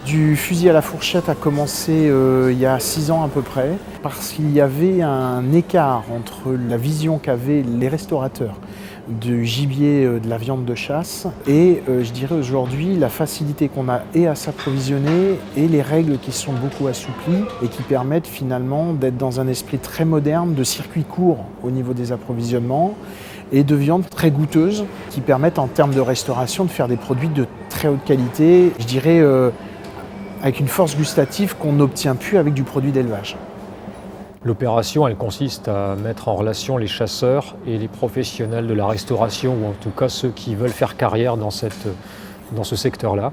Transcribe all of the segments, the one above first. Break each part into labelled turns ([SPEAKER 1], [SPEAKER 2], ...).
[SPEAKER 1] Du fusil à la fourchette a commencé il y a 6 ans à peu près, parce qu'il y avait un écart entre la vision qu'avaient les restaurateurs du gibier, de la viande de chasse, et je dirais aujourd'hui la facilité qu'on a et à s'approvisionner et les règles qui sont beaucoup assouplies et qui permettent finalement d'être dans un esprit très moderne, de circuits courts au niveau des approvisionnements et de viande très goûteuse qui permettent en termes de restauration de faire des produits de très haute qualité, je dirais avec une force gustative qu'on n'obtient plus avec du produit d'élevage.
[SPEAKER 2] L'opération, elle consiste à mettre en relation les chasseurs et les professionnels de la restauration, ou en tout cas ceux qui veulent faire carrière dans ce secteur-là.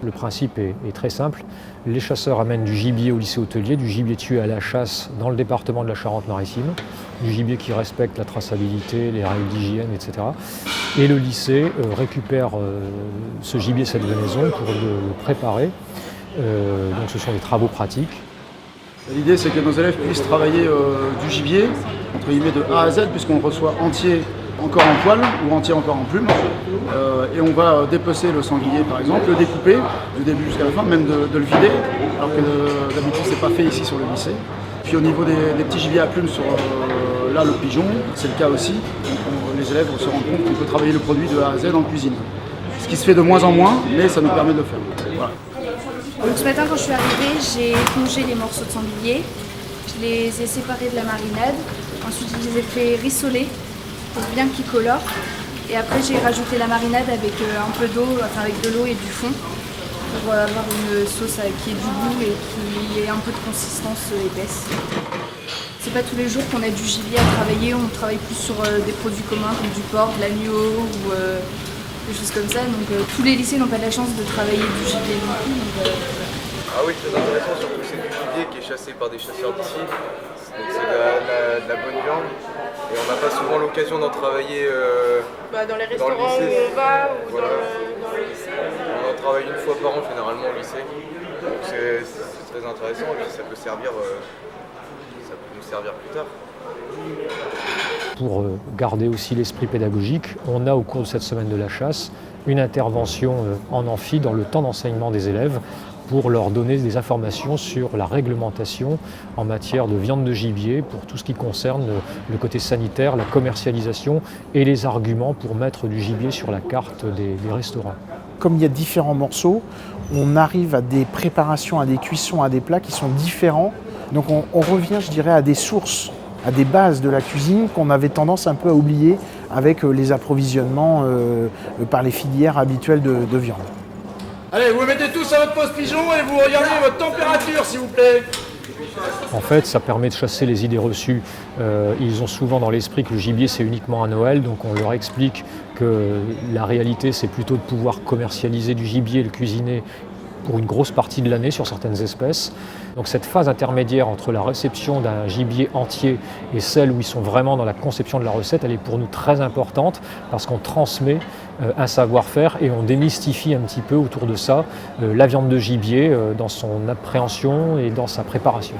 [SPEAKER 2] Le principe est très simple. Les chasseurs amènent du gibier au lycée hôtelier, du gibier tué à la chasse dans le département de la Charente-Maritime, du gibier qui respecte la traçabilité, les règles d'hygiène, etc. Et le lycée récupère ce gibier, cette venaison, pour le préparer. Donc ce sont des travaux pratiques.
[SPEAKER 3] L'idée, c'est que nos élèves puissent travailler du gibier, entre guillemets de A à Z, puisqu'on le reçoit entier encore en poil ou entier encore en plume. Et on va dépecer le sanglier par exemple, le découper du début jusqu'à la fin, même de le vider, alors que d'habitude c'est pas fait ici sur le lycée. Puis au niveau des petits gibiers à plumes sur là le pigeon, c'est le cas aussi. Donc, les élèves se rendent compte qu'on peut travailler le produit de A à Z en cuisine. Ce qui se fait de moins en moins, mais ça nous permet de le faire. Voilà.
[SPEAKER 4] Donc ce matin quand je suis arrivée, j'ai épongé les morceaux de sanglier, je les ai séparés de la marinade, ensuite je les ai fait rissoler pour bien qu'ils colorent et après j'ai rajouté la marinade avec un peu d'eau, enfin avec de l'eau et du fond pour avoir une sauce qui ait du goût et qui ait un peu de consistance épaisse. C'est pas tous les jours qu'on a du gibier à travailler, on travaille plus sur des produits communs comme du porc, de l'agneau ou des choses comme ça, donc tous les lycées n'ont pas la chance de travailler du gibier non plus.
[SPEAKER 5] Ah oui, très intéressant, surtout que c'est du gibier qui est chassé par des chasseurs d'ici, donc c'est de la bonne viande, et on n'a pas souvent l'occasion d'en travailler
[SPEAKER 6] dans les restaurants
[SPEAKER 5] dans le lycée.
[SPEAKER 6] Où on va ou
[SPEAKER 5] Voilà.
[SPEAKER 6] dans le lycée.
[SPEAKER 5] On en travaille une fois par an généralement au lycée, donc c'est très intéressant et puis ça peut nous servir plus tard.
[SPEAKER 2] Pour garder aussi l'esprit pédagogique, on a au cours de cette semaine de la chasse une intervention en amphi dans le temps d'enseignement des élèves pour leur donner des informations sur la réglementation en matière de viande de gibier, pour tout ce qui concerne le côté sanitaire, la commercialisation et les arguments pour mettre du gibier sur la carte des restaurants.
[SPEAKER 1] Comme il y a différents morceaux, on arrive à des préparations, à des cuissons, à des plats qui sont différents. Donc on revient, je dirais, à des sources, à des bases de la cuisine qu'on avait tendance un peu à oublier avec les approvisionnements par les filières habituelles de viande.
[SPEAKER 3] Allez, vous mettez tous à votre poste pigeon et vous regardez votre température s'il vous plaît.
[SPEAKER 2] En fait, ça permet de chasser les idées reçues. Ils ont souvent dans l'esprit que le gibier c'est uniquement à Noël, donc on leur explique que la réalité c'est plutôt de pouvoir commercialiser du gibier et le cuisiner pour une grosse partie de l'année sur certaines espèces. Donc cette phase intermédiaire entre la réception d'un gibier entier et celle où ils sont vraiment dans la conception de la recette, elle est pour nous très importante parce qu'on transmet un savoir-faire et on démystifie un petit peu autour de ça la viande de gibier dans son appréhension et dans sa préparation.